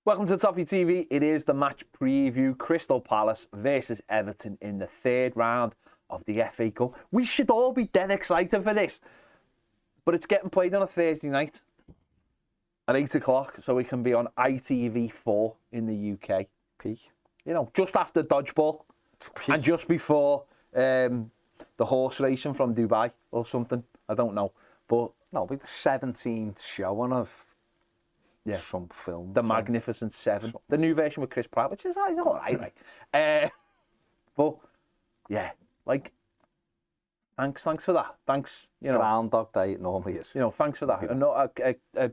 Welcome to Toffee TV. It is the match preview. Crystal Palace versus Everton in the third round of the FA Cup. We should all be dead excited for this. But it's getting played on a Thursday night at 8 o'clock, so we can be on ITV4 in the UK. Peak. You know, just after Dodgeball. Peak. And just before the horse racing from Dubai or something. I don't know. But no, it'll be the 17th showing of some film. The Magnificent Seven. The new version with Chris Pratt, which is all right. Like. But, yeah, like, thanks for that. Thanks, you know. Groundhog Day it normally is. You know, thanks for that. A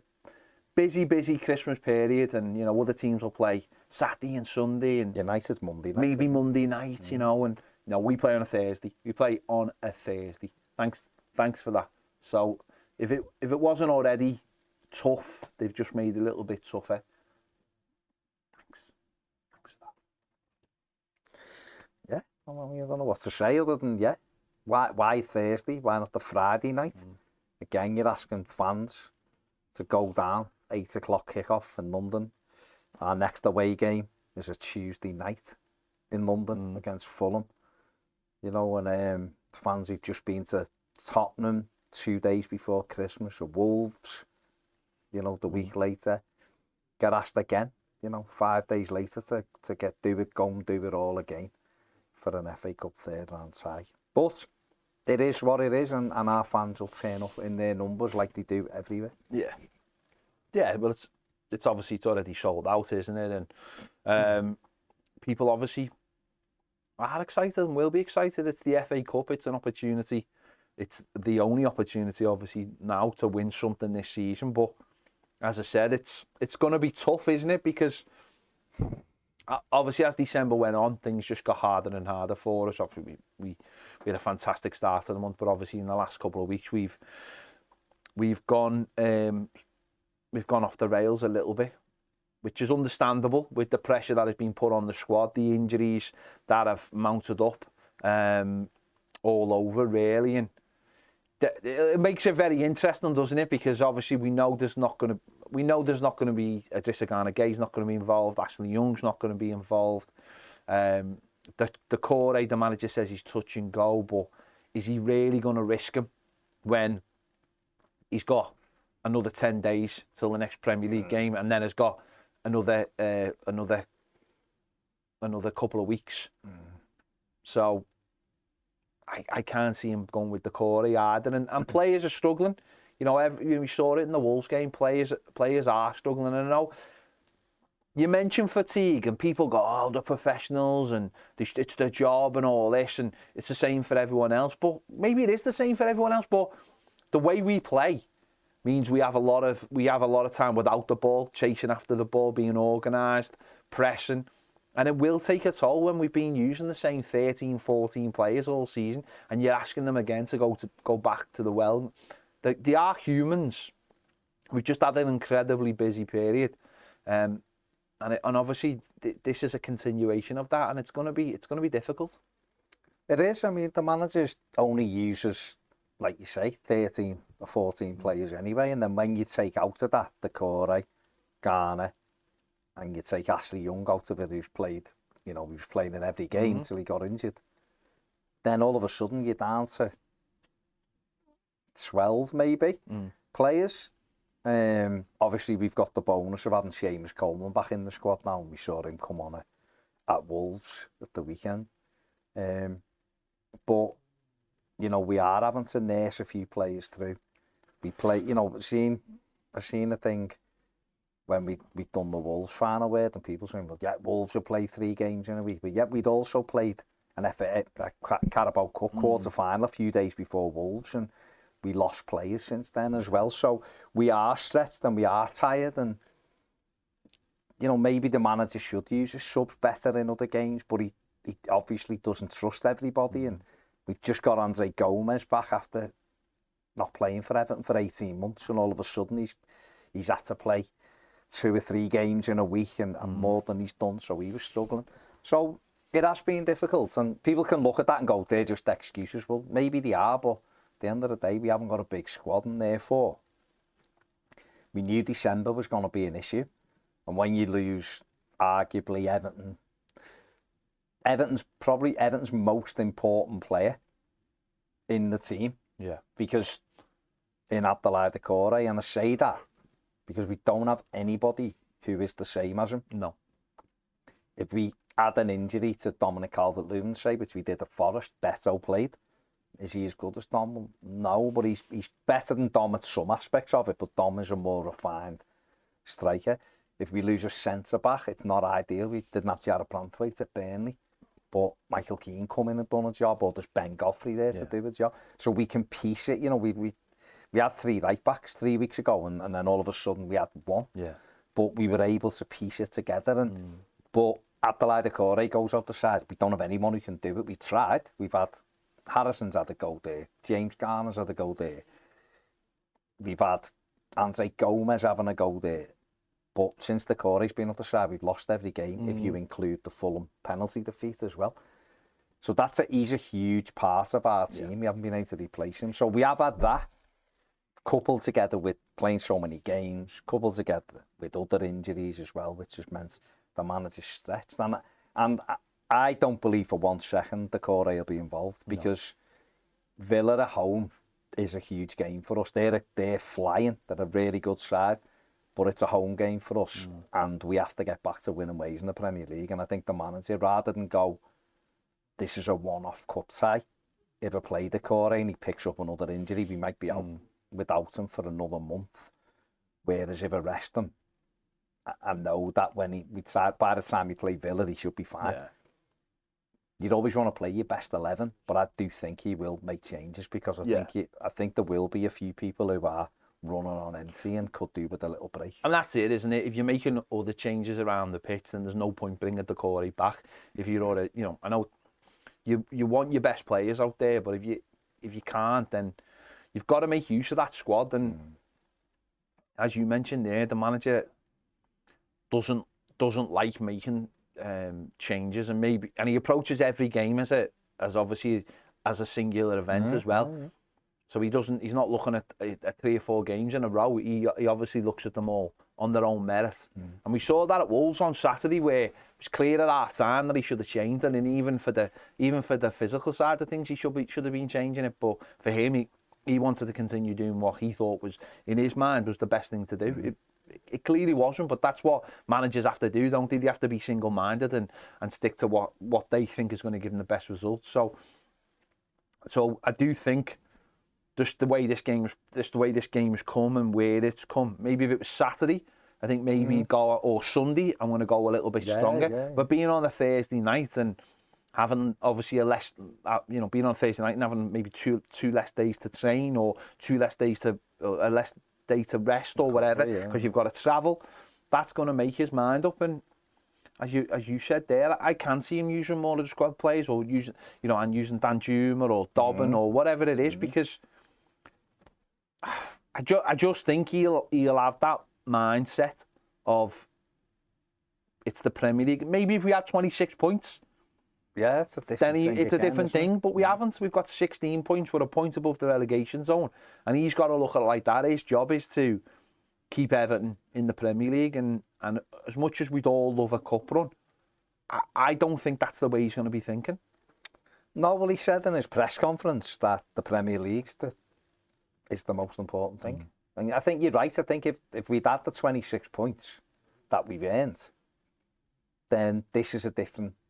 busy Christmas period, and, you know, other teams will play Saturday and Sunday. And United's Monday night. Maybe Monday night, you know, and, you know, we play on a Thursday. We play on a Thursday. Thanks for that. So, if it wasn't already tough, they've just made it a little bit tougher. Thanks for that. Yeah, well, I don't know what to say other than, why Thursday? Why not the Friday night? Again, you're asking fans to go down, 8 o'clock kickoff in London. Our next away game is a Tuesday night in London against Fulham. You know, and fans who've just been to Tottenham 2 days before Christmas, or Wolves, you know, the week later, get asked again, you know, 5 days later to go and do it all again for an FA Cup third round tie. But it is what it is, and our fans will turn up in their numbers like they do everywhere. Yeah, well, it's obviously already sold out, isn't it? And people obviously are excited and will be excited. It's the FA Cup. It's an opportunity. It's the only opportunity, obviously, now to win something this season. But as I said, it's going to be tough, isn't it? Because obviously, as December went on, things just got harder and harder for us. Obviously, we had a fantastic start to the month, but obviously in the last couple of weeks we've gone off the rails a little bit, which is understandable with the pressure that has been put on the squad, the injuries that have mounted up all over, really, and it makes it very interesting, doesn't it? Because obviously we know there's not going to be Adesina Gay's not going to be involved. Ashley Young's not going to be involved. The core, the manager says he's touch and go, but is he really going to risk him when he's got another 10 days till the next Premier League game, and then has got another couple of weeks? So I can't see him going with the core either, and players are struggling. You know, we saw it in the Wolves game. Players are struggling. And I know you mention fatigue, and people go, "Oh, they're professionals, and it's their job, and all this, and it's the same for everyone else." But maybe it is the same for everyone else. But the way we play means we have a lot of time without the ball, chasing after the ball, being organised, pressing. And it will take a toll when we've been using the same 13, 14 players all season, and you're asking them again to go back to the well. They are humans. We've just had an incredibly busy period, and obviously this is a continuation of that, and it's going to be difficult. It is. I mean, the manager only uses, like you say, 13 or 14 players anyway, and then when you take out of that the core, Garner, and you take Ashley Young out of it, who's played, you know, he was playing in every game till he got injured. Then all of a sudden you're down to 12 maybe players. Obviously we've got the bonus of having Seamus Coleman back in the squad now, and we saw him come on at Wolves at the weekend. But, you know, we are having to nurse a few players through. We play, you know, I seen a thing when we'd done the Wolves final word, and people saying, well, yeah, Wolves will play 3 games in a week. But yeah, we'd also played an Carabao Cup quarter-final a few days before Wolves, and we lost players since then as well. So we are stretched and we are tired, and, you know, maybe the manager should use his subs better in other games, but he obviously doesn't trust everybody, and we've just got Andre Gomez back after not playing for Everton for 18 months, and all of a sudden he's had to play 2 or 3 games in a week and more than he's done, so he was struggling. So it has been difficult, and people can look at that and go, they're just excuses. Well, maybe they are, but at the end of the day, we haven't got a big squad, and therefore we knew December was going to be an issue. And when you lose, arguably, Everton's probably Everton's most important player in the team. Yeah. Because in Abdoulaye Doucouré, and I say that because we don't have anybody who is the same as him. No. If we add an injury to Dominic Calvert-Lewin, say, which we did at Forest, Beto played. Is he as good as Dom? No, but he's better than Dom at some aspects of it, but Dom is a more refined striker. If we lose a centre-back, it's not ideal. We didn't have Jarrod Brandtwaite at Burnley, but Michael Keane come in and done a job, or there's Ben Godfrey there to do a job. So we can piece it. You know, we had 3 right-backs 3 weeks ago, and then all of a sudden we had 1. Yeah. But we were able to piece it together. And But Abdoulaye Doucouré goes out the side. We don't have anyone who can do it. We tried. We've had... Harrison's had a go there. James Garner's had a go there. We've had Andre Gomez having a go there. But since Doucouré's been on the side, we've lost every game, if you include the Fulham penalty defeat as well. So he's a huge part of our team. Yeah. We haven't been able to replace him. So we have had that, coupled together with playing so many games, coupled together with other injuries as well, which has meant the manager's stretched. And I don't believe for 1 second Doucouré will be involved, because Villa at home is a huge game for us. They're flying. They're a really good side, but it's a home game for us, and we have to get back to winning ways in the Premier League. And I think the manager, rather than go, this is a one-off cup tie, if I play Doucouré and he picks up another injury, we might be out without him for another month. Whereas if I rest him, I know that by the time he play Villa, he should be fine. Yeah. You'd always want to play your best 11, but I do think he will make changes, because I think there will be a few people who are running on empty and could do with a little break. And that's it, isn't it? If you're making other changes around the pitch, then there's no point bringing Doucouré back. If you're already, I know you want your best players out there, but if you can't, then you've got to make use of that squad. And as you mentioned there, the manager doesn't like making changes, and he approaches every game as a singular event as well. So he's not looking at 3 or 4 games in a row. He obviously looks at them all on their own merit. And we saw that at Wolves on Saturday, where it was clear at half time that he should have changed it, and even for the physical side of things, he should have been changing it. But for him, he wanted to continue doing what he thought was, in his mind, was the best thing to do. It clearly wasn't, but that's what managers have to do, don't they? They have to be single-minded and stick to what they think is going to give them the best results. So I do think just the way this game has come and where it's come. Maybe if it was Saturday, I think maybe or Sunday, I'm going to go a little bit stronger. Yeah. But being on a Thursday night and having obviously being on a Thursday night and having maybe two less days to train, or 2 less days to a less day to rest or whatever, because you've got to travel, that's going to make his mind up. And as you said there, I can see him using more of the squad players, or using Danjuma or Dobbin or whatever it is, because I just think he'll have that mindset of, it's the Premier League. Maybe if we had 26 points, it's a different thing. But we haven't. We've got 16 points. We're a point above the relegation zone, and he's got to look at it like that. His job is to keep Everton in the Premier League, and as much as we'd all love a cup run, I don't think that's the way he's going to be thinking. No, well, he said in his press conference that the Premier League is the most important thing. And I think you're right. I think if we'd had the 26 points that we've earned, then this is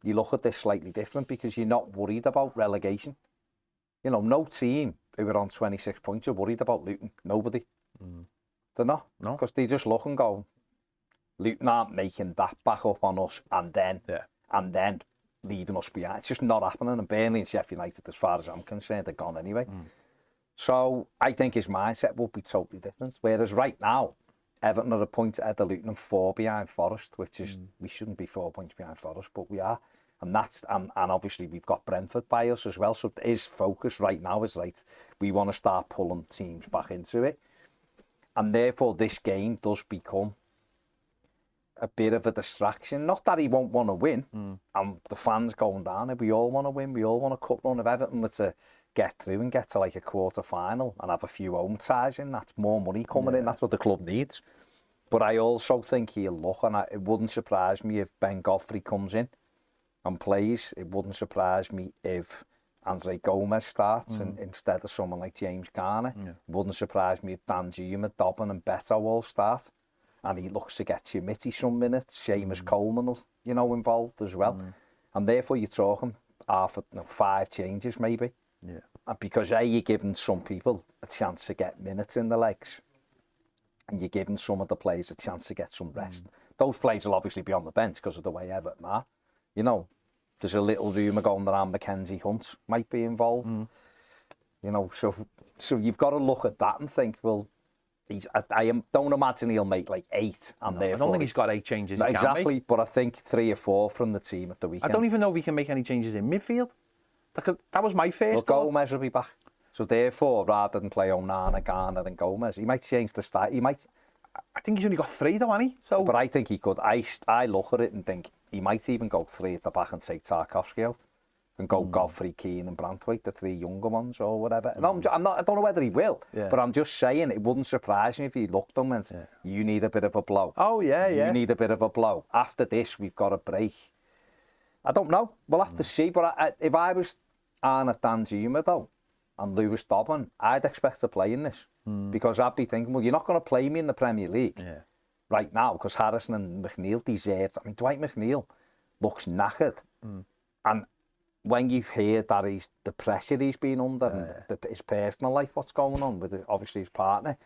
you look at this slightly different, because you're not worried about relegation. No team who are on 26 points are worried about Luton. Nobody. They're not. No. Because they just look and go, Luton aren't making that back up on us and then leaving us behind. It's just not happening. And Burnley and Sheffield United, as far as I'm concerned, they're gone anyway. So I think his mindset will be totally different. Whereas right now, Everton are a point ahead of Luton and 4 behind Forest, which is, we shouldn't be 4 points behind Forest, but we are. And obviously we've got Brentford by us as well. So his focus right now is, we want to start pulling teams back into it. And therefore this game does become a bit of a distraction. Not that he won't want to win, and the fans going down it. We all want to win. We all want a cup run. If Everton were to get through and get to a quarter final and have a few home ties in, that's more money coming in. That's what the club needs. But I also think he'll look, and it wouldn't surprise me if Ben Godfrey comes in and plays. It wouldn't surprise me if Andre Gomez starts instead of someone like James Garner. Yeah. It wouldn't surprise me if Dan Juma, Dobbin and Beto all start. And he looks to get Chimitty some minutes. Seamus Coleman will, you know, involved as well. And therefore you're talking 5 changes maybe. Yeah. And because you're giving some people a chance to get minutes in the legs. And you're giving some of the players a chance to get some rest. Those players will obviously be on the bench because of the way Everton are. You know, there's a little rumour going around Mackenzie Hunt might be involved. You know, so you've got to look at that and think, well, don't imagine he'll make like 8. And I don't think he's got 8 changes. Exactly, but I think 3 or 4 from the team at the weekend. I don't even know if he can make any changes in midfield. That was my first thought. Gomez will be back. So therefore, rather than play Onana, Garner and Gomez, he might change the style. He might. I think he's only got 3 though, hasn't he? So, but I think he could. I look at it and think he might even go 3 at the back and take Tarkowski out, and go Godfrey, Keane and Branthwaite, the 3 younger ones or whatever. And I'm not. I don't know whether he will. Yeah. But I'm just saying it wouldn't surprise me if he looked and went, "You need a bit of a blow." Oh yeah, You need a bit of a blow. After this, we've got a break. I don't know. We'll have to see. But if I was Arnott Danjuma though, and Lewis Dobbin, I'd expect to play in this. Because I'd be thinking, well, you're not going to play me in the Premier League right now because Harrison and McNeil deserve. I mean, Dwight McNeil looks knackered. And when you've heard that the pressure he's been under and his personal life, what's going on with obviously his partner,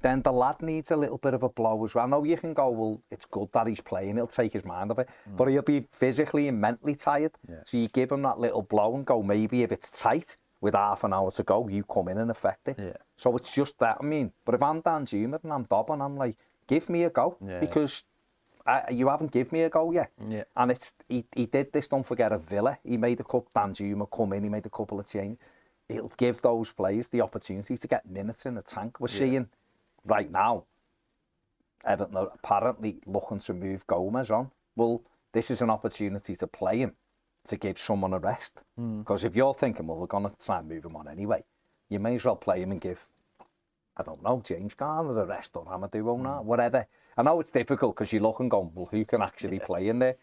then the lad needs a little bit of a blow as well. I know you can go, well, it's good that he's playing, he'll take his mind off it, but he'll be physically and mentally tired. So you give him that little blow and go, maybe if it's tight, with half an hour to go, you come in and affect it. So it's just that, I mean, but if I'm Dan Juma and I'm Dobbin, I'm like, give me a go, because you haven't given me a go yet. And he did this, don't forget, at Villa. He made Dan Juma come in, he made a couple of changes. He'll give those players the opportunity to get minutes in the tank. We're seeing right now, Everton are apparently looking to move Gomez on. Well, this is an opportunity to play him, to give someone a rest. Because if you're thinking, well, we're going to try and move him on anyway, you may as well play him and give, I don't know, James Garner a rest or Amadou Onana, whatever. I know it's difficult because you look and go, well, who can actually play in there?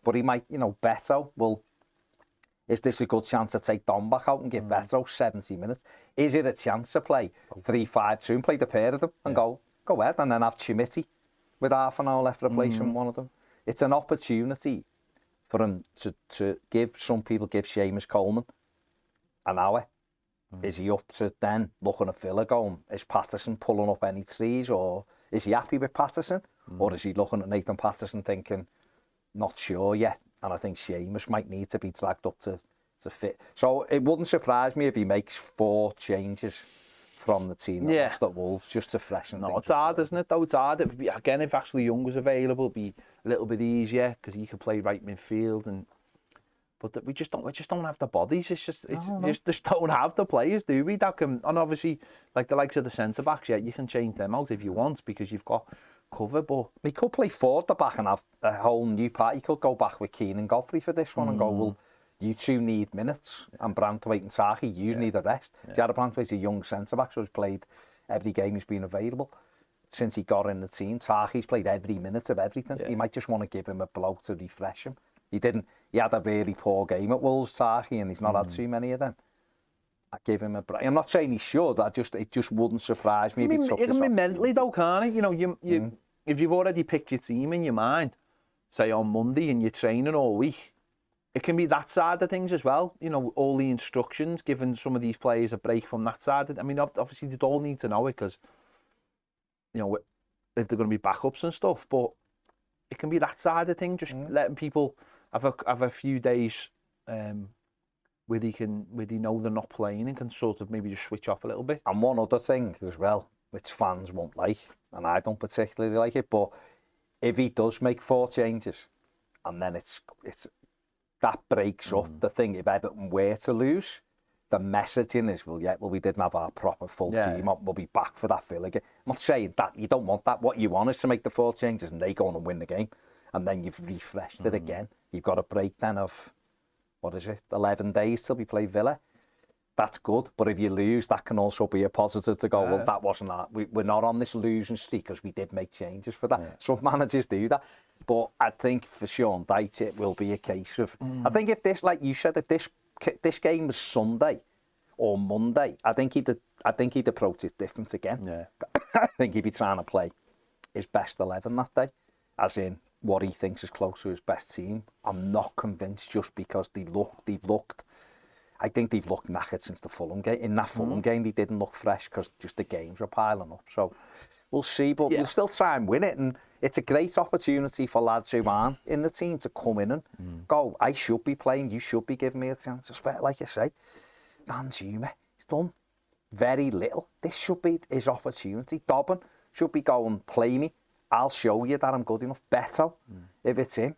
But he might, you know, Beto, well, is this a good chance to take Don back out and give Beto 70 minutes? Is it a chance to play 3-5-2 and play the pair of them and go ahead and then have Chimitty with half an hour left replacing one of them? It's an opportunity for him to give, some people give Seamus Coleman an hour. Is he up to then looking at Villa going, is Patterson pulling up any trees, or is he happy with Patterson? Or is he looking at Nathan Patterson thinking, not sure yet, and I think Seamus might need to be dragged up to fit. So it wouldn't surprise me if he makes 4 changes from the team that lost at Wolves just to freshen things. It's hard, isn't it? Though it's hard. Again, if Ashley Young was available, it'd be a little bit easier because he could play right midfield, but we just don't have the bodies. It's just just don't have the players, do we? That can, and obviously, like the likes of the centre backs, you can change them out if you want because you've got cover. But he could play 4 at the back and have a whole new part. He could go back with Keane and Godfrey for this one and go, well, you two need minutes, and Branthwaite and Taki, you need a rest. Jared Branthwaite's a young centre-back, so he's played every game he's been available since he got in the team. Taki's played every minute of everything. He might just want to give him a blow to refresh him. He had a really poor game at Wolves, Taki, and he's not had too many of them. I give him a break. I'm not saying he should, it just wouldn't surprise me if he took it can be mentally though, can't it? You know, if you've already picked your team in your mind, say on Monday, and you're training all week, it can be that side of things as well. You know, all the instructions, giving some of these players a break from that side. I mean, obviously they all need to know it because, you know, if they're going to be backups and stuff. But it can be that side of things, just letting people have a few days where they know they're not playing and can sort of maybe just switch off a little bit. And one other thing as well, which fans won't like, and I don't particularly like it, but if he does make 4 changes, and then it's that breaks up the thing. If Everton were to lose, the messaging is, well, we didn't have our proper full team up. We'll be back for that Villa game. I'm not saying that you don't want that. What you want is to make the 4 changes and they go on and win the game. And then you've refreshed it again. You've got a break then of, 11 days till we play Villa. that's good. But if you lose, that can also be a positive to go, Yeah. well, that wasn't that. We're not on this losing streak because we did make changes for that. Yeah. Some managers do that. But I think for Sean Dyche, it will be a case of... I think if this, like you said, if this game was Sunday or Monday, I think he'd approach it different again. Yeah. I think he'd be trying to play his best 11 that day, as in what he thinks is close to his best team. I'm not convinced just because they've looked... I think they've looked knackered since the Fulham game. In that Fulham game, they didn't look fresh because just the games were piling up. So we'll see, but we'll still try and win it. And it's a great opportunity for lads who aren't in the team to come in and go, I should be playing, you should be giving me a chance. Especially, like you say, Dan Zuma, he's done very little. This should be his opportunity. Dobbin should be going, play me. I'll show you that I'm good enough. Beto, if it's him.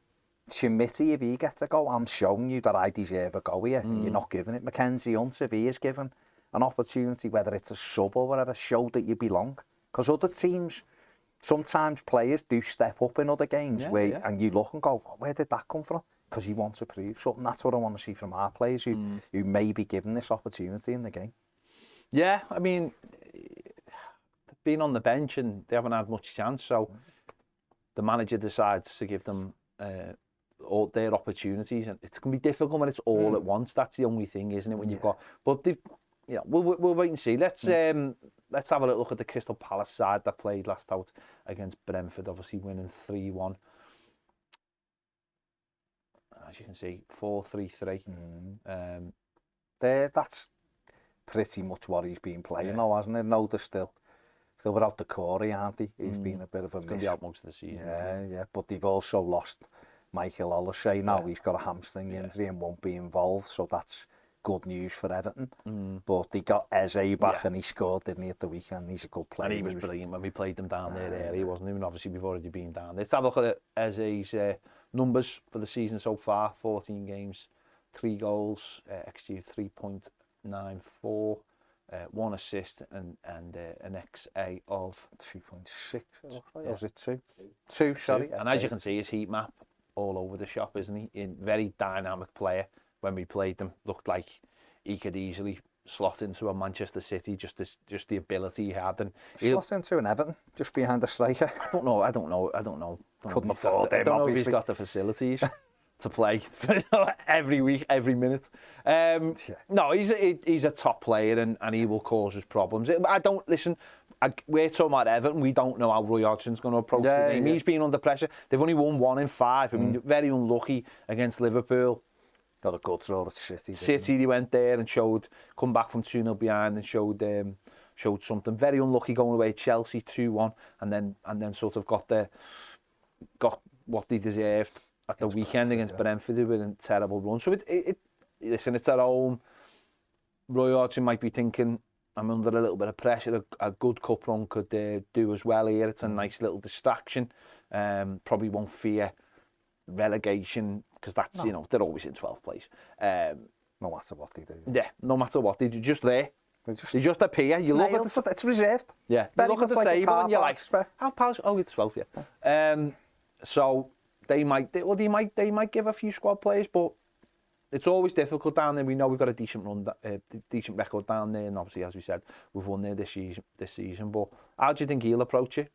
Schmitty, if he gets a go, I'm showing you that I deserve a go here, and you're not giving it. Mackenzie Hunt, if he is given an opportunity, whether it's a sub or whatever, show that you belong. Because other teams, sometimes players do step up in other games and you look and go, where did that come from? Because he wants to prove something. That's what I want to see from our players who may be given this opportunity in the game. Yeah, I mean, being on the bench and they haven't had much chance, so the manager decides to give them all their opportunities, and it's going to be difficult when it's all at once. That's the only thing, isn't it? When you've got, but we'll wait and see. Let's have a little look at the Crystal Palace side that played last out against Brentford, obviously winning 3-1. As you can see, 4-3-3. That's pretty much what he's been playing now, hasn't it? No, they're still without the Corey, aren't they? He's been a bit of a miss. Going to be out most of the season. Yeah. But they've also lost Michael Olise now. He's got a hamstring injury and won't be involved, so that's good news for Everton. But they got Eze back and he scored, didn't he, at the weekend? He's a good player. And he was brilliant when we played them down there early, wasn't he? And obviously we've already been down there. Let's have a look at Eze's numbers for the season so far. 14 games, 3 goals, XG 3.94. 1 assist and an XA of 3.6. Or was it 2? 2, sorry. And as you can see, his heat map all over the shop, isn't he? In very dynamic player. When we played them, looked like he could easily slot into a Manchester City. Just the ability he had, and slot into an Everton just behind the striker. I don't know. Couldn't afford him. I don't know if he's got the facilities to play every week, every minute. No, he's a top player and he will cause us problems. I don't listen. We're talking about Everton. We don't know how Roy Hodgson's going to approach the game. He's been under pressure. They've only won 1 in 5. I mean, very unlucky against Liverpool. Got a good throw at City. City, they went there and come back from 2-0 behind and showed something. Very unlucky going away at Chelsea 2-1 and then sort of got what they deserved at the weekend against Brentford with a terrible run. So listen, it's at home. Roy Hodgson might be thinking, I'm under a little bit of pressure. A good cup run could do as well here. It's a nice little distraction. Probably won't fear relegation because that's they're always in 12th place. No matter what they do. Yeah, no matter what they do, just there. They just appear. You look at it's reserved. Yeah, you look at the table and you're like, how Palace? Oh, it's 12th. Yeah. So they might give a few squad players, but it's always difficult down there. We know we've got a decent record down there, and obviously, as we said, we've won there this season. But how do you think he'll approach it?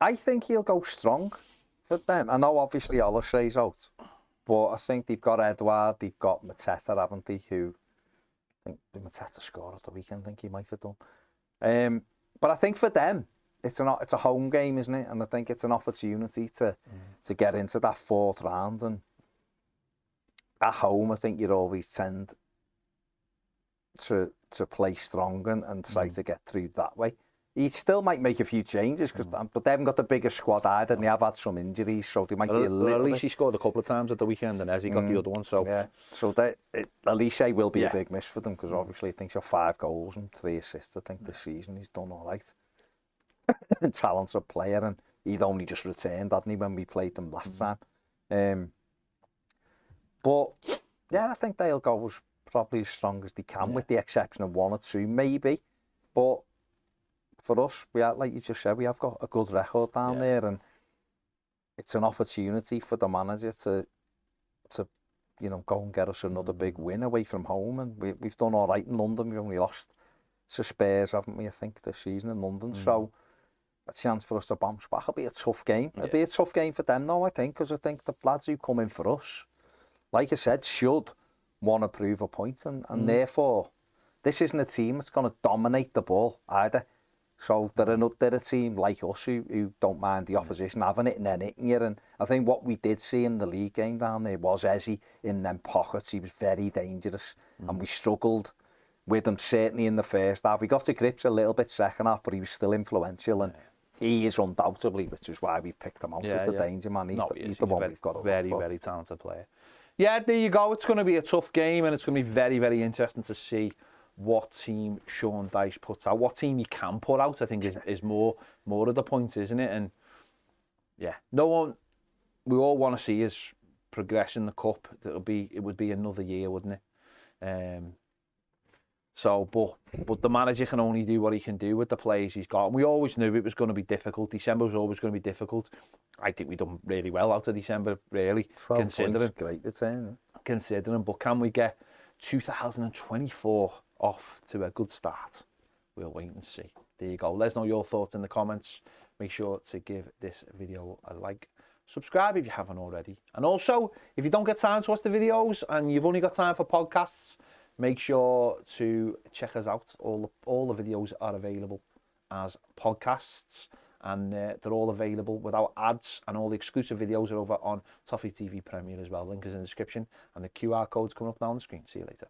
I think he'll go strong for them. I know obviously Olise's out, but I think they've got Edouard, they've got Mateta, haven't they? Who I think Mateta scored at the weekend. I think he might have done. But I think for them, it's a home game, isn't it? And I think it's an opportunity to get into that 4th round. And at home, I think you'd always tend to play strong and try to get through that way. He still might make a few changes, but they haven't got the biggest squad either, and they have had some injuries, so they might be a little. At least he scored a couple of times at the weekend, and Eze got the other one. So yeah, so Olise will be a big miss for them because obviously I think he's got 5 goals and 3 assists. I think this season he's done all right. Talented player, and he'd only just returned, hadn't he, when we played them last time. But yeah, I think they'll go as probably as strong as they can, with the exception of 1 or 2 maybe, but. For us, like you just said, we have got a good record down there, and it's an opportunity for the manager to you know, go and get us another big win away from home. And we've done all right in London. We've only lost to Spurs, haven't we, I think, this season in London. So a chance for us to bounce back. It'll be a tough game. It'll be a tough game for them, though, I think, because I think the lads who come in for us, like I said, should want to prove a point. And therefore, this isn't a team that's going to dominate the ball either. So they're a team like us who don't mind the opposition having it and then hitting you. And I think what we did see in the league game down there was Ezzy in them pockets. He was very dangerous. And we struggled with him, certainly in the first half. We got to grips a little bit second half, but he was still influential. And he is undoubtedly, which is why we picked him out as the danger man. He's the one we've got to look for. Very talented player. Yeah, there you go. It's going to be a tough game, and it's going to be very, very interesting to see what team Sean Dyche puts out. What team he can put out, I think, is more of the point, isn't it? And yeah, we all want to see is progress in the cup. It would be another year, wouldn't it? So, but the manager can only do what he can do with the players he's got. And we always knew it was going to be difficult. December was always going to be difficult. I think we've done really well out of December, really. 12 points, great return. Considering, but can we get 2024 off to a good start? We'll wait and see. There you go. Let us know your thoughts in the comments. Make sure to give this video a like. Subscribe if you haven't already. And also, if you don't get time to watch the videos and you've only got time for podcasts, make sure to check us out. All the videos are available as podcasts, and they're all available without ads, and all the exclusive videos are over on Toffee TV Premier as well. Link is in the description, and the QR code's coming up now on the screen. See you later.